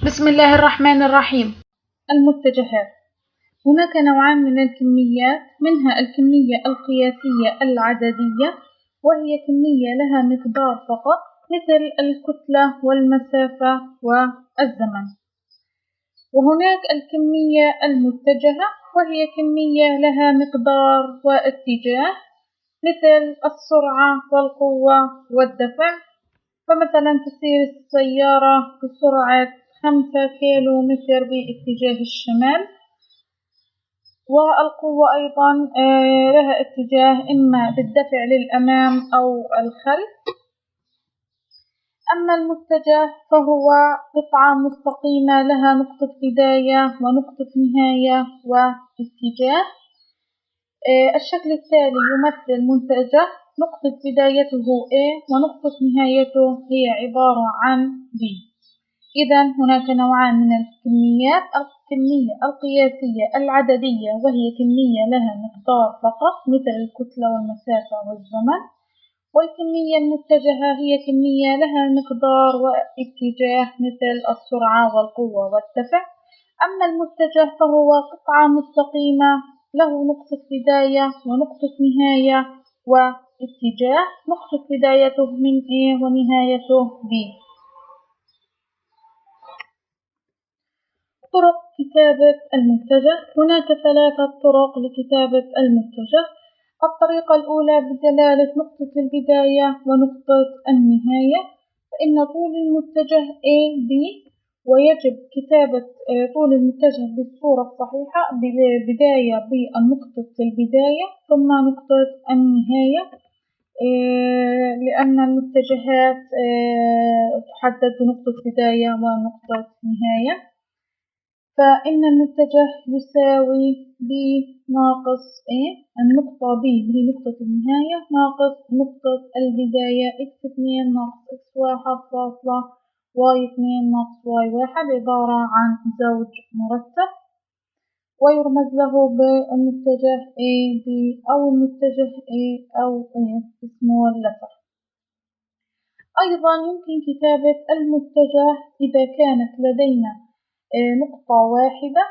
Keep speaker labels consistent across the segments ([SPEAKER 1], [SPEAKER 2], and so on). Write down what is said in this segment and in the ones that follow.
[SPEAKER 1] بسم الله الرحمن الرحيم. المتجهات. هناك نوعان من الكميات، منها الكمية القياسية العددية، وهي كمية لها مقدار فقط مثل الكتلة والمسافة والزمن. وهناك الكمية المتجهة، وهي كمية لها مقدار واتجاه مثل السرعة والقوة والدفع. فمثلا تسير السيارة بسرعة 5 كيلو متر باتجاه الشمال، والقوة أيضا لها اتجاه إما بالدفع للأمام أو الخلف. أما المتجه فهو قطعة مستقيمة لها نقطة بداية ونقطة نهاية واتجاه. الشكل التالي يمثل منتجه نقطة بدايته A ونقطة نهايته هي عبارة عن B. إذا هناك نوعان من الكميات: الكمية القياسية العددية، وهي كمية لها مقدار فقط مثل الكتلة والمسافة والزمن، والكمية المتجهة هي كمية لها مقدار واتجاه مثل السرعة والقوة والدفع. أما المتجه فهو قطعة مستقيمة له نقطة بداية ونقطة نهاية واتجاه، نقطة بدايته من A ونهايته B. طرق كتابة المتجه: هناك 3 طرق لكتابة المتجه. الطريقة الأولى بدلالة نقطة البداية ونقطة النهاية، فإن طول المتجه AB، ويجب كتابة طول المتجه بالصورة الصحيحة: بداية بنقطة البداية ثم نقطة النهاية، لأن المتجهات تحدد بنقطة بداية ونقطة نهاية. فإن المتجه يساوي B ناقص A، النقطة B هي نقطة النهاية ناقص نقطة البداية x2 ناقص x1 فاصلة y2 ناقص y1، عبارة عن زوج مرتب، ويرمز له بالمتجه A B أو المتجه A أو A small letter. أيضا يمكن كتابة المتجه إذا كانت لدينا نقطة واحدة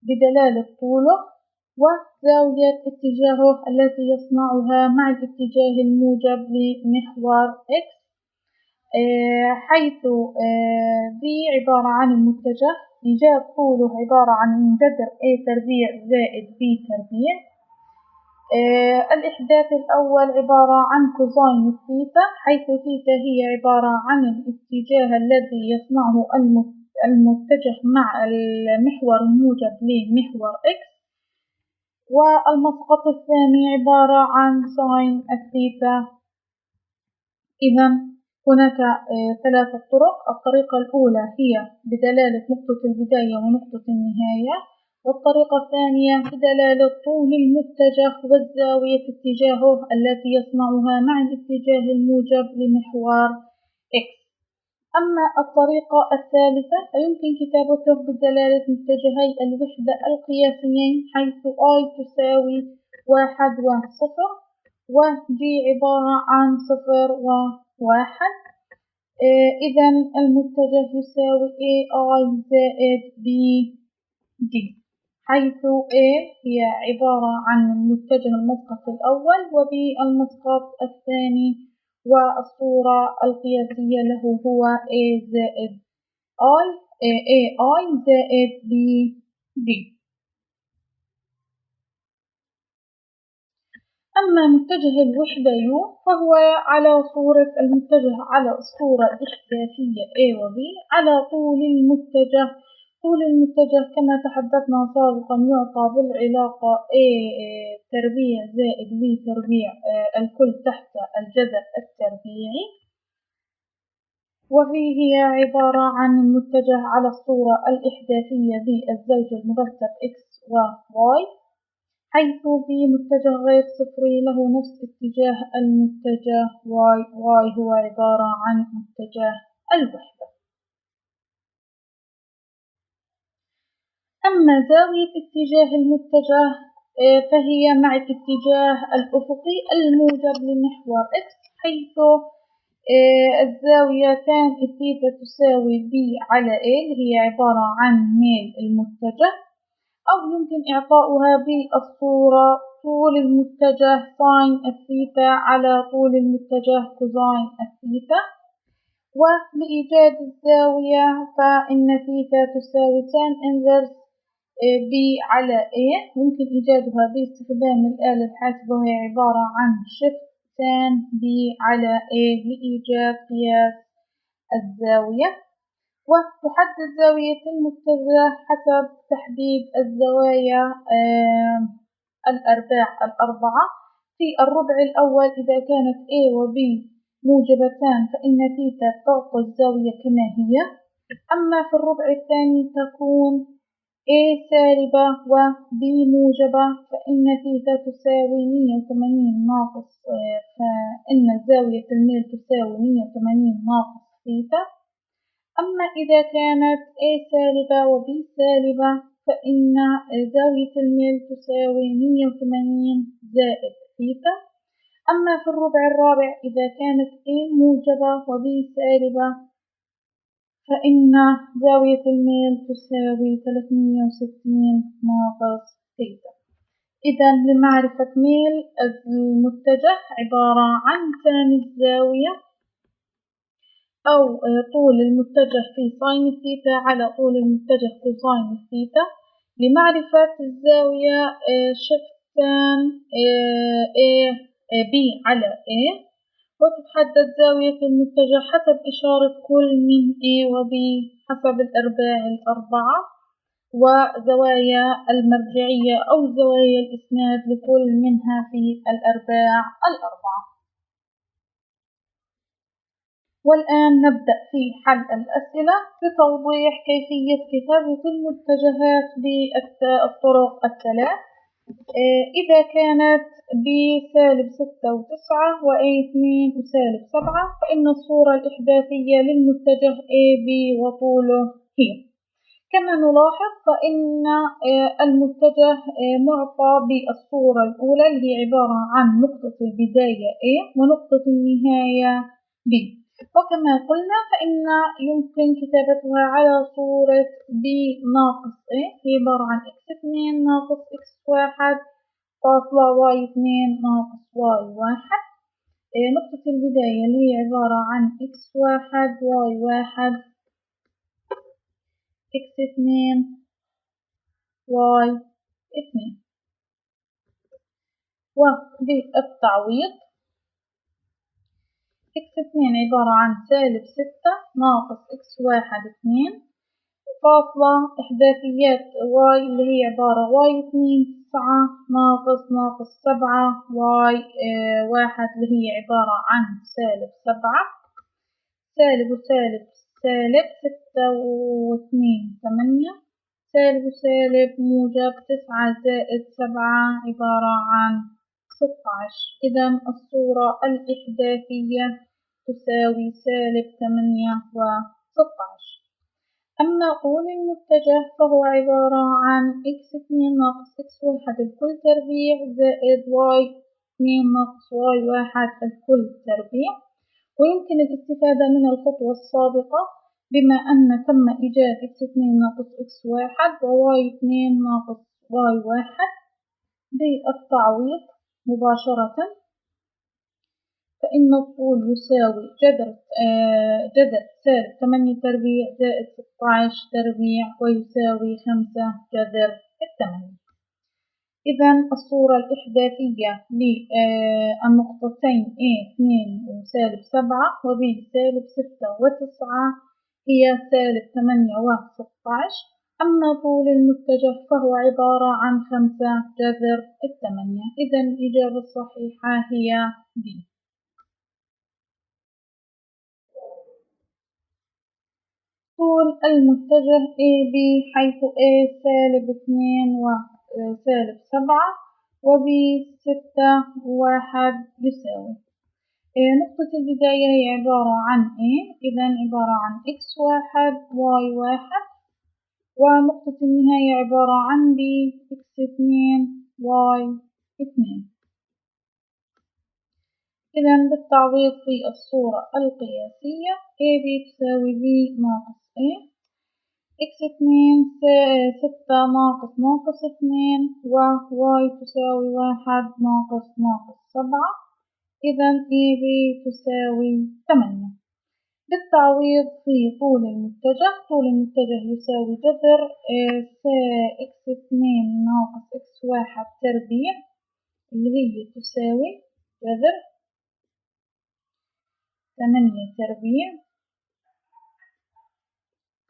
[SPEAKER 1] بدلالة طوله وزاوية اتجاهه التي يصنعها مع الاتجاه الموجب لمحور X، حيث B عبارة عن المتجه، إيجاد طوله عبارة عن جذر A تربيع زائد B تربيع. الإحداث الأول عبارة عن كوزين الثيتا، حيث ثيتا هي عبارة عن الاتجاه الذي يصنعه المتجه مع المحور الموجب لمحور X. والمسقط الثاني عبارة عن ساين الثيتا. إذا هناك 3 طرق: الطريقة الأولى هي بدلالة نقطة البداية ونقطة النهاية، والطريقة الثانية بدلالة طول المتجه والزاوية اتجاهه التي يصنعها مع الاتجاه الموجب لمحور X. أما الطريقة الثالثة فيمكن كتابته بدلالة متجهي الوحدة القياسيين، حيث I تساوي 1 و0 وG عبارة عن 0 و1. إذا المتجه يساوي AI زائد BD، حيث A هي عبارة عن المتجه المسقط الأول، وB المسقط الثاني، والصورة القياسية له هو A زائد AI زائد BD. أما متجه الوحدة U فهو على صورة المتجه على الصورة الإحداثية A و B على طول المتجه. طول المتجه كما تحدثنا سابقا يعطى بالعلاقة A تربيع زائد B تربيع الكل تحت الجذر التربيعي، وهي هي عبارة عن المتجه على الصورة الإحداثية بالزوج المرتب X و Y، حيث في متجه غير صفري له نفس اتجاه المتجه Y هو عبارة عن متجه الوحدة. أما زاوية اتجاه المتجه فهي مع الاتجاه الأفقي الموجب لمحور X، حيث الزاوية tan الثيتا تساوي B على A اللي هي عبارة عن ميل المتجه، أو يمكن إعطاؤها بالصورة طول المتجه ساين الثيتا على طول المتجه كوزاين الثيتا. ولإيجاد الزاوية فإن ثيتا تساوي tan inverse B على A. ممكن إيجادها باستخدام الآلة الحاسبة، وهي عبارة عن shift tan B على A لإيجاد قياس الزاوية. وتحدد زاوية المتجه حسب تحديد الزوايا الأرباع الأربعة. في الربع الأول إذا كانت A و B موجبتان فإن ثيتا تعطي الزاوية كما هي. أما في الربع الثاني تكون A سالبة و B موجبة فإن ثيتا تساوي 180 ناقص فإن زاوية الميل تساوي 180 ناقص ثيتا. أما إذا كانت A سالبة و B سالبة فإن زاوية الميل تساوي 180 زائد ثيتا. أما في الربع الرابع إذا كانت A موجبة و B سالبة فإن زاوية الميل تساوي 360 ناقص ثيتا. إذا لمعرفة ميل المتجه عبارة عن tan الزاوية أو طول المتجه في ساين الثيتا على طول المتجه كوساين الثيتا. لمعرفة الزاوية shift tan B على A، وتتحدد زاوية المتجه حسب إشارة كل من A و B حسب الأرباع الأربعة، وزوايا المرجعية أو زوايا الإسناد لكل منها في الأرباع الأربعة. والآن نبدأ في حل الأسئلة لتوضيح كيفية كتابة المتجهات بالطرق الثلاث. إذا كانت B سالب 6 و9 و A2 وسالب 7 فإن الصورة الإحداثية للمتجه AB وطوله هي. كما نلاحظ فإن المتجه معطى بالصورة الأولى اللي هي عبارة عن نقطة البداية A ونقطة النهاية B. وكما قلنا فإن يمكن كتابتها على صورة B ناقص A هي عبارة عن x2 ناقص x1 فاصلة y2 ناقص y1. نقطة البداية اللي هي عبارة عن x1 y1 x2 y2. وبالتعويض x2 عبارة عن سالب 6 ناقص x1 2 فاصلة إحداثيات y اللي هي عبارة y2 9 ناقص 7 y1 اللي هي عبارة عن سالب 7. سالب وسالب سالب 6 و2 8 سالب وسالب موجب 9 زائد 7 عبارة عن 16. إذا الصورة الإحداثية تساوي سالب 8 و16. أما طول المتجه فهو عبارة عن x2 ناقص x1 الكل تربيع زائد y2 ناقص y1 الكل تربيع. ويمكن الاستفادة من الخطوة السابقة بما أن تم إيجاد x2 ناقص x1 و y2 ناقص y1 بالتعويض مباشرة، فإن الطول يساوي جذر سالب 8 تربيع زائد 16 تربيع ويساوي 5 جذر 8. إذا الصورة الإحداثية للنقطتين A2 وسالب 7 و B سالب 6 و9 هي سالب 8 و16. أما طول المتجه فهو عبارة عن 5 جذر 8. إذا الإجابة الصحيحة هي B. طول المتجه AB حيث A سالب 2 وسالب 7 و B 6 و1 يساوي. نقطة البداية هي عبارة عن A إذا عبارة عن x1 y1 ونقطة النهاية عبارة عن B x2 y2. إذا بالتعويض في الصورة القياسية AB تساوي B ناقص A، x2 6 ناقص 2 و y تساوي 1 ناقص 7. إذا AB تساوي 8. بالتعويض في طول المتجه يساوي جذر x2 ناقص x1 تربيع اللي هي تساوي جذر 8 تربيع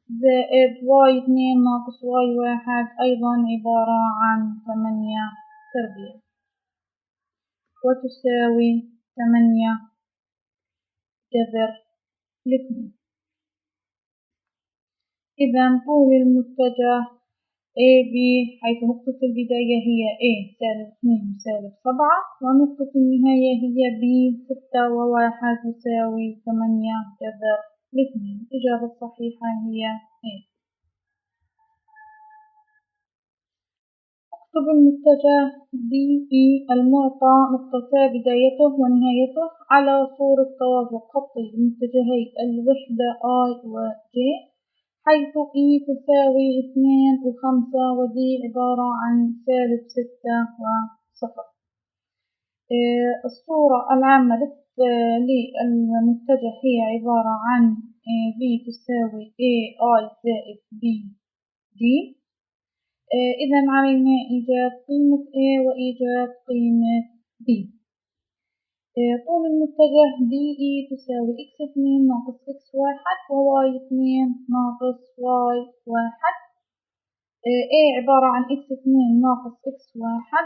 [SPEAKER 1] زائد y2 ناقص y1 أيضا عبارة عن 8 تربيع وتساوي 8 جذر 2. إذا طول المتجه AB حيث نقطة البداية هي A -2 -7 ونقطة النهاية هي B 6 و1 يساوي 8 جذر 2. الإجابة الصحيحة هي A. اكتب المتجه DE المعطى نقطتا بدايته ونهايته على صورة توافق خطي لمتجهي الوحدة I و J، حيث E تساوي 2 و5 و D عبارة عن -6 و0. الصورة العامة للمتجه هي عبارة عن V تساوي AI زائد BD. إذا علينا إيجاد قيمة A وإيجاد قيمة B. طول المتجه DE تساوي x2 ناقص x1 و y2 ناقص y1. A عبارة عن x2 ناقص x1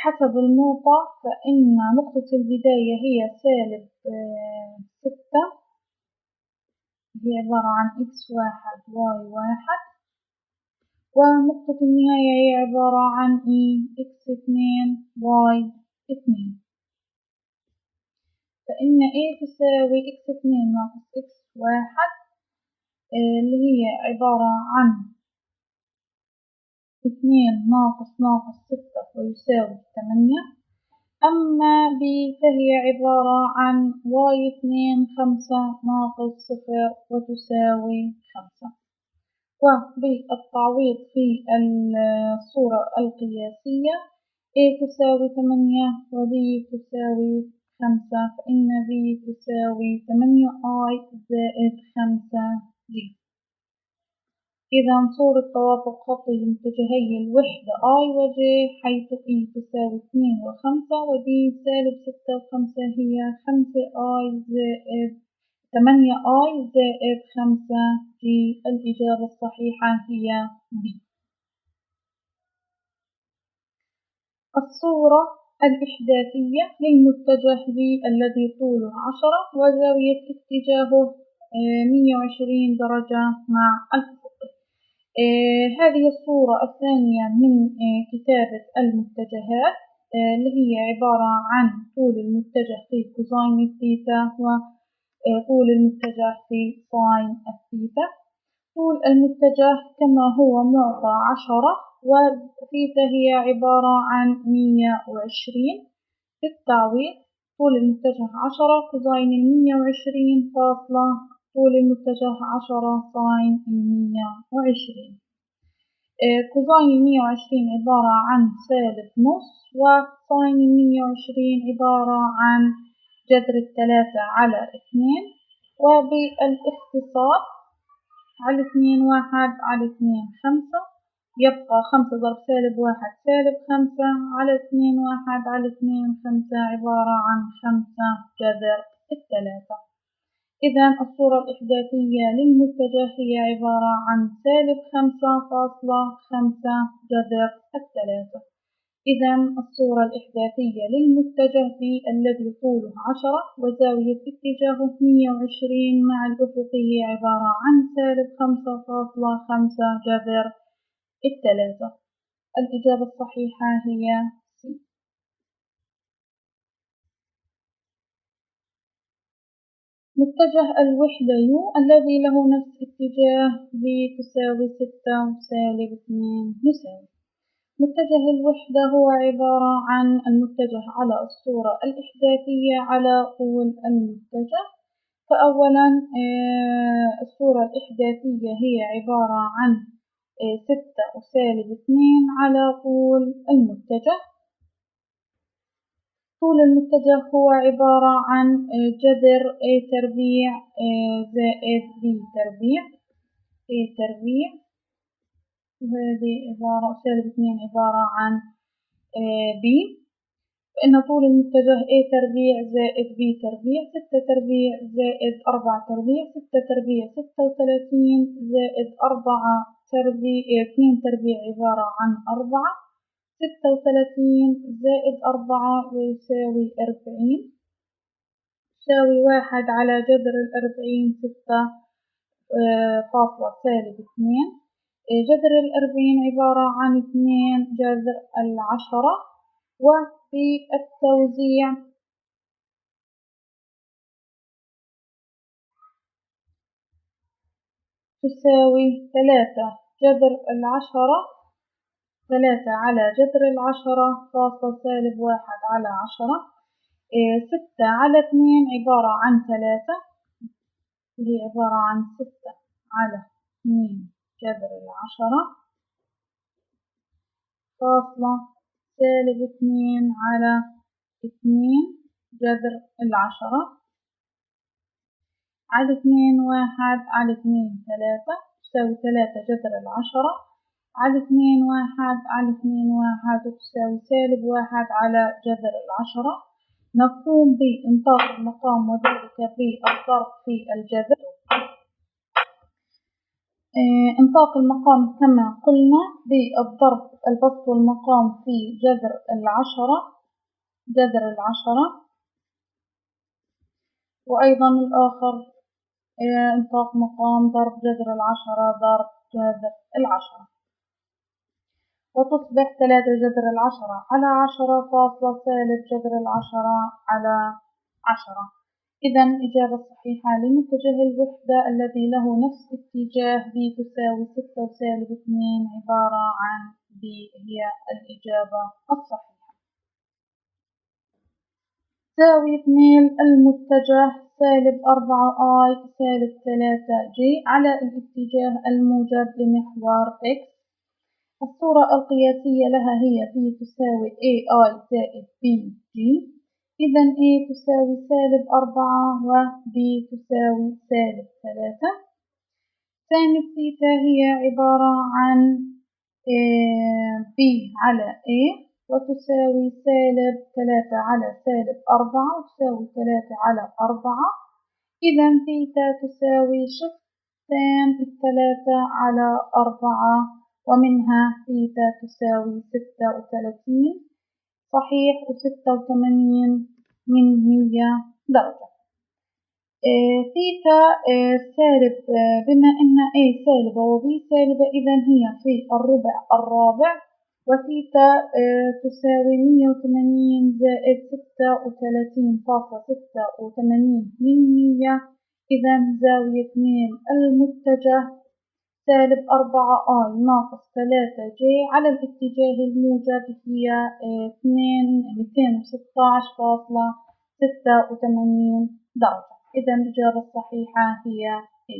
[SPEAKER 1] حسب المعطى، فإن نقطة البداية هي -6 هي عبارة عن x1 y1 ونقطة النهاية هي عبارة عن x2 y2، فإن A تساوي x2 ناقص x1 اللي هي عبارة عن 2 ناقص 6 ويساوي 8. أما B فهي عبارة عن y2 5 ناقص 0 وتساوي 5. وبالتعويض في الصورة القياسية A تساوي 8 و B تساوي 5، فإن B تساوي 8I زائد 5G. إذا صورة توافق خطي لمتجهي الوحدة I و J حيث E تساوي 2 و5 و D -6 و5 هي 8I زائد 5G. الإجابة الصحيحة هي B. الصورة الإحداثية للمتجه V الذي طوله 10 وزاوية اتجاهه 120 درجة مع الأفق. هذه الصورة الثانية من كتابة المتجهات اللي هي عبارة عن طول المتجه في كوزين الثيتا وطول المتجه في ساين الثيتا. طول المتجه كما هو معطى 10 وثيتا هي عبارة عن 120. بالتعويض طول المتجه 10 كوزين 120 فاصلة طول المتجه 10 ساين 120. كوزين 120 عبارة عن -نص وساين 120 عبارة عن جذر 3 على 2. وبالاختصار على 2 1 على 2 5 يبقى 5 ضرب -1 -5 على 2 1 على 2 5 عبارة عن 5 جذر 3. إذا الصورة الإحداثية للمتجه هي عبارة عن -5.5 جذر 3. إذا الصورة الإحداثية للمتجه B الذي طوله 10 وزاوية اتجاهه 120 مع الأفقية عبارة عن -5.5 جذر 3. الإجابة الصحيحة هي C. متجه الوحدة U الذي له نفس اتجاه V تساوي 6 وسالب 2 يساوي. متجه الوحدة هو عبارة عن المتجه على الصورة الإحداثية على طول المتجه. فأولا الصورة الإحداثية هي عبارة عن 6 وسالب 2 على طول المتجه. طول المتجه هو عبارة عن جذر A تربيع زائد B تربيع A تربيع، وهذه عبارة -2 عبارة عن B. فإن طول المتجه A تربيع زائد B تربيع 6 تربيع زائد 4 تربيع 6 تربيع 36 زائد 4 تربيع 2 تربيع عبارة عن 4 36 زائد 4 يساوي 40 يساوي 1 على جذر 40 6 فاصلة -2. جذر 40 عبارة عن 2 جذر 10. وفي التوزيع تساوي 3 جذر 10 3 على جذر 10 فاصلة -1 على 10. 6 على 2 عبارة عن 3، هي عبارة عن 6 على 2 جذر 10 فاصلة -2 على 2 جذر 10 على 2 1 على 2 3 تساوي 3 جذر 10 على 2 1 على 2 1 تساوي -1 على جذر 10. نقوم بإنطاق المقام وذلك بالضرب في الجذر. إنطاق المقام كما قلنا بالضرب البسط والمقام في جذر 10 وأيضا الآخر إنطاق مقام ضرب جذر 10 ضرب جذر 10، وتصبح 3 جذر 10 على 10 فاصلة جذر 10 على 10. إذا الإجابة الصحيحة لمتجه الوحدة الذي له نفس اتجاه B تساوي 6 وسالب 2 عبارة عن B هي الإجابة الصحيحة. زاوية ميل المتجه -4I -3J على الاتجاه الموجب لمحور X. الصورة القياسية لها هي B تساوي AI زائد BG. إذا A تساوي -4 و B تساوي -3. سين الثيتا هي عبارة عن B على A وتساوي -3 على -4 وتساوي 3 على 4. إذا ثيتا تساوي شقين 3 على 4 ومنها ثيتا تساوي 36 صحيح و86 من 100 درجة. ثيتا سالب بما أن A سالبة و B سالبة إذا هي في الربع الرابع، وثيتا تساوي 180 زائد 36.86 من 100. إذا زاوية ميل المتجه -4I ناقص 3J على الاتجاه الموجب هي 216.86 درجة. إذا الإجابة الصحيحة هي A.